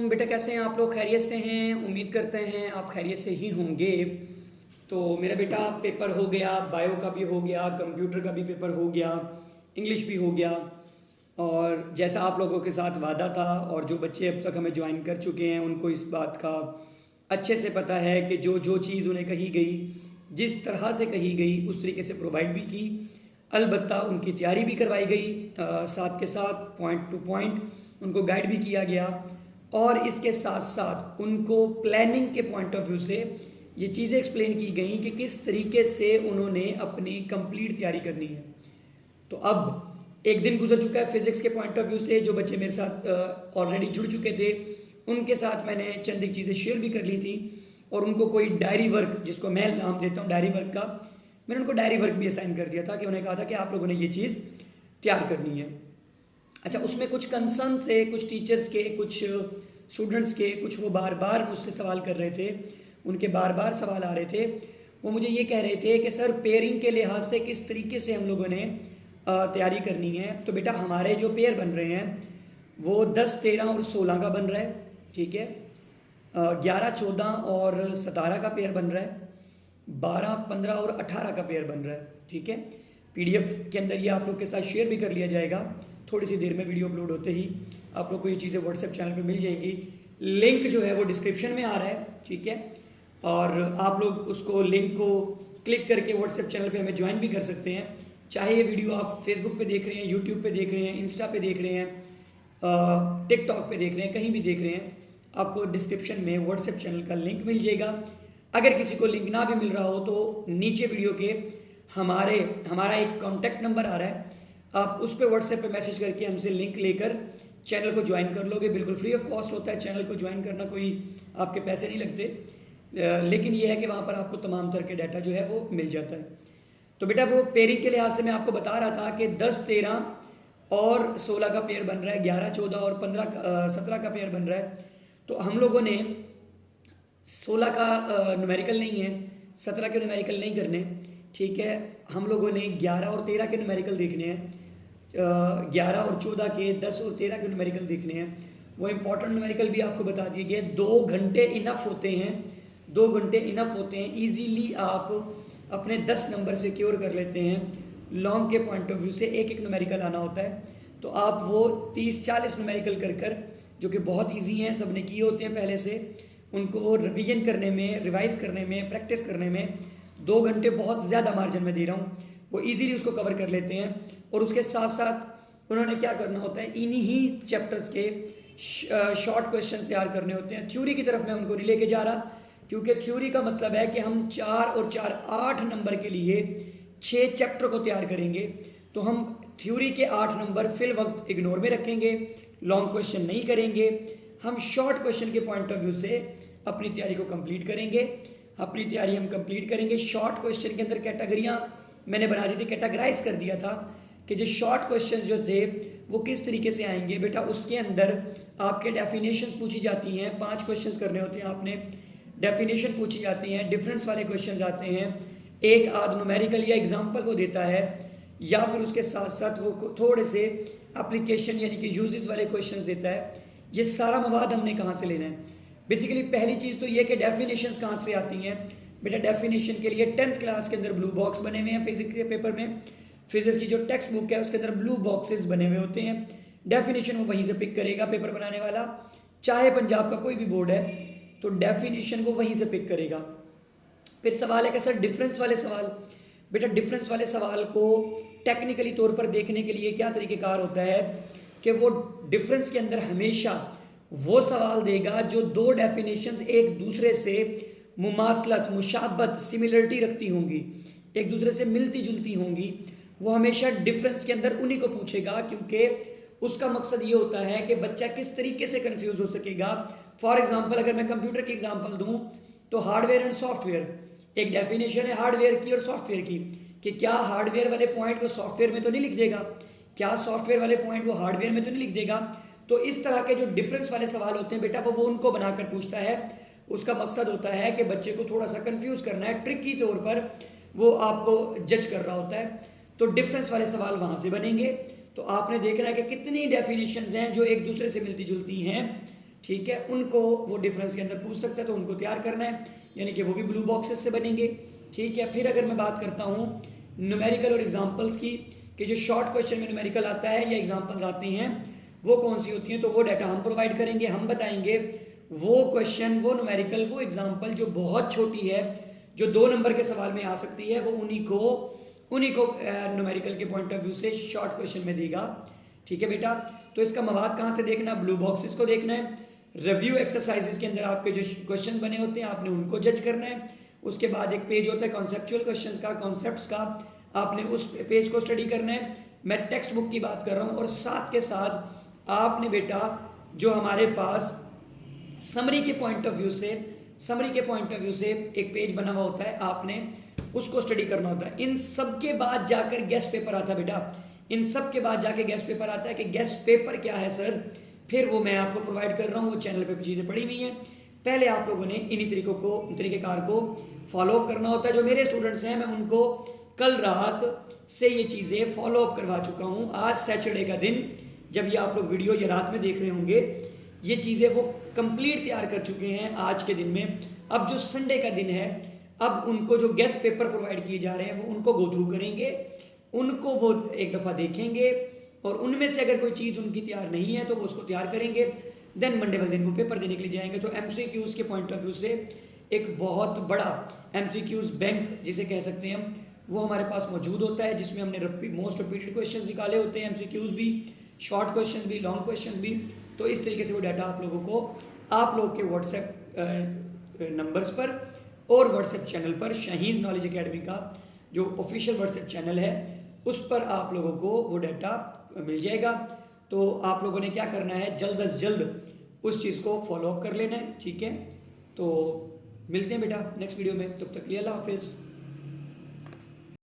बेटा कैसे हैं आप लोग? खैरियत से हैं? उम्मीद करते हैं आप खैरियत से ही होंगे। तो मेरा बेटा पेपर हो गया, बायो का भी हो गया, कंप्यूटर का भी पेपर हो गया, इंग्लिश भी हो गया। और जैसा आप लोगों के साथ वादा था और जो बच्चे अब तक हमें ज्वाइन कर चुके हैं उनको इस बात का अच्छे से पता है कि जो जो चीज़ उन्हें कही गई, जिस तरह से कही गई उस तरीके से प्रोवाइड भी की। अलबत्ता उनकी तैयारी भी करवाई गई, साथ के साथ पॉइंट टू पॉइंट उनको गाइड भी किया गया। और इसके साथ साथ उनको प्लानिंग के पॉइंट ऑफ व्यू से ये चीज़ें एक्सप्लेन की गई कि किस तरीके से उन्होंने अपनी कंप्लीट तैयारी करनी है। तो अब एक दिन गुजर चुका है फिज़िक्स के पॉइंट ऑफ व्यू से। जो बच्चे मेरे साथ ऑलरेडी जुड़ चुके थे उनके साथ मैंने चंद एक चीज़ें शेयर भी कर ली थी और उनको कोई डायरी वर्क, जिसको मैं नाम देता हूँ डायरी वर्क का, मैंने उनको डायरी वर्क भी असाइन कर दिया था कि उन्हें कहा था कि आप लोगों ने ये चीज़ तैयार करनी है। अच्छा, उसमें कुछ कंसर्न थे, कुछ टीचर्स के, कुछ स्टूडेंट्स के, कुछ वो बार बार मुझसे सवाल कर रहे थे, उनके बार बार सवाल आ रहे थे। वो मुझे ये कह रहे थे कि सर पेयरिंग के लिहाज से किस तरीके से हम लोगों ने तैयारी करनी है। तो बेटा हमारे जो पेयर बन रहे हैं वो 10, 13 और 16 का बन रहा है, ठीक है। 11, 14 और 17 का पेयर बन रहा है, 12, 15 और 18 का पेयर बन रहा है, ठीक है। पीडीएफ के अंदर ये आप लोग के साथ शेयर भी कर लिया जाएगा थोड़ी सी देर में। वीडियो अपलोड होते ही आप लोग को ये चीज़ें व्हाट्सएप चैनल पे मिल जाएंगी। लिंक जो है वो डिस्क्रिप्शन में आ रहा है, ठीक है। और आप लोग उसको लिंक को क्लिक करके व्हाट्सएप चैनल पे हमें ज्वाइन भी कर सकते हैं। चाहे ये वीडियो आप फेसबुक पे देख रहे हैं, यूट्यूब पे देख रहे हैं, इंस्टा पे देख रहे हैं, टिकटॉक पे देख रहे हैं, कहीं भी देख रहे हैं, आपको डिस्क्रिप्शन में व्हाट्सएप चैनल का लिंक मिल जाएगा। अगर किसी को लिंक ना भी मिल रहा हो तो नीचे वीडियो के हमारा एक कॉन्टैक्ट नंबर आ रहा है, आप उस पर व्हाट्सएप पे मैसेज करके हमसे लिंक लेकर चैनल को ज्वाइन कर लोगे। बिल्कुल फ्री ऑफ कॉस्ट होता है चैनल को ज्वाइन करना, कोई आपके पैसे नहीं लगते, लेकिन ये है कि वहाँ पर आपको तमाम तरह के डाटा जो है वो मिल जाता है। तो बेटा वो पेयरिंग के लिहाज से मैं आपको बता रहा था कि 10, 13 और 16 का पेयर बन रहा है, 11, 14 और 17 का पेयर बन रहा है। तो हम लोगों ने 16 का न्यूमेरिकल नहीं है, 17 के न्यूमेरिकल नहीं करने, ठीक है। हम लोगों ने 11 और 13 के न्यूमेरिकल देखने हैं, 11 और 14 के, 10 और 13 के न्यूमेरिकल देखने हैं। वो इंपॉर्टेंट न्यूमेरिकल भी आपको बता दिए गए। 2 घंटे इनफ होते हैं, 2 घंटे इनफ होते हैं। ईजीली आप अपने 10 नंबर सिक्योर कर लेते हैं। लॉन्ग के पॉइंट ऑफ व्यू से एक एक न्यूमेरिकल आना होता है, तो आप वो 30-40 न्यूमेरिकल कर जो कि बहुत ईजी हैं, सब ने किए होते हैं पहले से, उनको रिवीजन करने में, रिवाइज करने में, प्रैक्टिस करने में 2 घंटे बहुत ज़्यादा मार्जिन में दे रहा हूँ, वो इजीली उसको कवर कर लेते हैं। और उसके साथ साथ उन्होंने क्या करना होता है, इन्हीं ही चैप्टर्स के शॉर्ट क्वेश्चन तैयार करने होते हैं। थ्योरी की तरफ मैं उनको नहीं लेके जा रहा, क्योंकि थ्योरी का मतलब है कि हम 4 और 4 8 नंबर के लिए 6 चैप्टर को तैयार करेंगे। तो हम थ्योरी के 8 नंबर फिल वक्त इग्नोर में रखेंगे, लॉन्ग क्वेश्चन नहीं करेंगे। हम शॉर्ट क्वेश्चन के पॉइंट ऑफ व्यू से अपनी तैयारी को कंप्लीट करेंगे। अपनी तैयारी हम कंप्लीट करेंगे। शॉर्ट क्वेश्चन के अंदर कैटेगरियाँ मैंने बना दी थी, कैटेगराइज कर दिया था कि जो शॉर्ट क्वेश्चन जो थे वो किस तरीके से आएंगे। बेटा उसके अंदर आपके डेफिनेशंस पूछी जाती हैं, 5 क्वेश्चंस करने होते हैं आपने, डेफिनेशन पूछी जाती हैं, डिफरेंस वाले क्वेश्चंस आते हैं, एक आध न्यूमेरिकल या एग्जाम्पल वो देता है, या फिर उसके साथ साथ वो थोड़े से एप्लीकेशन यानी कि यूजेस वाले क्वेश्चंस देता है। ये सारा मवाद हमने कहाँ से लेना है? बेसिकली पहली चीज़ तो ये कि डेफिनेशंस कहाँ से आती हैं। बेटा डेफिनेशन के लिए 10th क्लास के अंदर ब्लू बॉक्स बने हुए हैं। फिजिक्स के पेपर में फिजिक्स की जो टेक्स्ट बुक है उसके अंदर ब्लू बॉक्सेस बने हुए होते हैं। डेफिनेशन वो वहीं से पिक करेगा पेपर बनाने वाला, चाहे पंजाब का कोई भी बोर्ड है तो डेफिनेशन वो वहीं से पिक करेगा। फिर सवाल है कि सर डिफरेंस वाले सवाल, बेटा डिफरेंस वाले सवाल को टेक्निकली तौर पर देखने के लिए क्या तरीक़ेकार होता है कि वो डिफरेंस के अंदर हमेशा वो सवाल देगा जो 2 डेफिनेशंस एक दूसरे से मुमासलत, मुशाबत, सिमिलरिटी रखती होंगी, एक दूसरे से मिलती जुलती होंगी। वो हमेशा डिफरेंस के अंदर उन्हीं को पूछेगा, क्योंकि उसका मकसद ये होता है कि बच्चा किस तरीके से कंफ्यूज हो सकेगा। फॉर एग्जांपल अगर मैं कंप्यूटर की एग्जांपल दूं तो हार्डवेयर एंड सॉफ्टवेयर, एक डेफिनेशन है हार्डवेयर की और सॉफ्टवेयर की, कि क्या हार्डवेयर वाले पॉइंट वो सॉफ्टवेयर में तो नहीं लिख देगा, क्या सॉफ्टवेयर वाले पॉइंट वो हार्डवेयर में तो नहीं लिख देगा। तो इस तरह के जो डिफरेंस वाले सवाल होते हैं बेटा वो उनको बनाकर पूछता है। उसका मकसद होता है कि बच्चे को थोड़ा सा कंफ्यूज करना है, ट्रिकी तौर पर वो आपको जज कर रहा होता है। तो डिफरेंस वाले सवाल वहाँ से बनेंगे। तो आपने देखना है कि कितनी डेफिनेशंस हैं जो एक दूसरे से मिलती जुलती हैं, ठीक है, उनको वो डिफरेंस के अंदर पूछ सकता है, तो उनको तैयार करना है, यानी कि वो भी ब्लू बॉक्सेस से बनेंगे। ठीक है, फिर अगर मैं बात करता हूँ न्यूमेरिकल और एग्जाम्पल्स की, कि जो शॉर्ट क्वेश्चन में न्यूमेरिकल आता है या एग्जाम्पल्स आती हैं वो कौन सी होती हैं, तो वो डाटा हम प्रोवाइड करेंगे, हम बताएंगे वो क्वेश्चन, वो न्यूमेरिकल, वो एग्जाम्पल जो बहुत छोटी है, जो 2 नंबर के सवाल में आ सकती है, वो उन्हीं को न्यूमेरिकल के पॉइंट ऑफ व्यू से शॉर्ट क्वेश्चन में देगा। ठीक है बेटा, तो इसका मवाद कहाँ से देखना, ब्लू बॉक्सेस को देखना है। रिव्यू एक्सरसाइजेस के अंदर आपके जो क्वेश्चंस बने होते हैं आपने उनको जज करना है। उसके बाद एक पेज होता है कॉन्सेप्चुअल क्वेश्चंस का, कॉन्सेप्ट्स का, आपने उस पेज को स्टडी करना है। मैं टेक्स्ट बुक की बात कर रहा हूँ, और साथ के साथ आपने बेटा जो हमारे पास समरी के पॉइंट ऑफ व्यू से एक पेज बना हुआ होता है, आपने उसको स्टडी करना होता है। इन सब के बाद जाकर गेस्ट पेपर आता है बेटा, इन सब के बाद जाके गेस्ट पेपर आता है। कि गेस्ट पेपर क्या है सर, फिर वो मैं आपको प्रोवाइड कर रहा हूँ, वो चैनल पे चीज़ें पड़ी हुई हैं। पहले आप लोगों ने इन्हीं तरीक़ेकार को फॉलो अप करना होता है। जो मेरे स्टूडेंट्स हैं मैं उनको कल रात से ये चीज़ें फॉलो अप करवा चुका हूँ। आज सैटरडे का दिन, जब ये आप लोग वीडियो ये रात में देख रहे होंगे, ये चीज़ें वो कंप्लीट तैयार कर चुके हैं आज के दिन में। अब जो संडे का दिन है, अब उनको जो गेस्ट पेपर प्रोवाइड किए जा रहे हैं वो उनको गो थ्रू करेंगे, उनको वो एक दफ़ा देखेंगे, और उनमें से अगर कोई चीज़ उनकी तैयार नहीं है तो वो उसको तैयार करेंगे। देन मंडे वाले दिन वो पेपर देने के लिए जाएंगे। तो MCQs के पॉइंट ऑफ व्यू से एक बहुत बड़ा MCQs बैंक जिसे कह सकते हैं हम, वो हमारे पास मौजूद होता है, जिसमें हमने मोस्ट रिपीटेड क्वेश्चंस निकाले होते हैं, MCQs भी, शॉर्ट क्वेश्चंस भी, लॉन्ग क्वेश्चंस भी। तो इस तरीके से वो डाटा आप लोगों को आप लोग के व्हाट्सएप नंबर्स पर और व्हाट्सएप चैनल पर, शाहीज़ नॉलेज एकेडमी का जो ऑफिशियल व्हाट्सएप चैनल है उस पर आप लोगों को वो डाटा मिल जाएगा। तो आप लोगों ने क्या करना है, जल्द अज जल्द उस चीज़ को फॉलो अप कर लेना है। ठीक है, तो मिलते हैं बेटा नेक्स्ट वीडियो में, तब तक के लिए अल्लाह हाफिज़।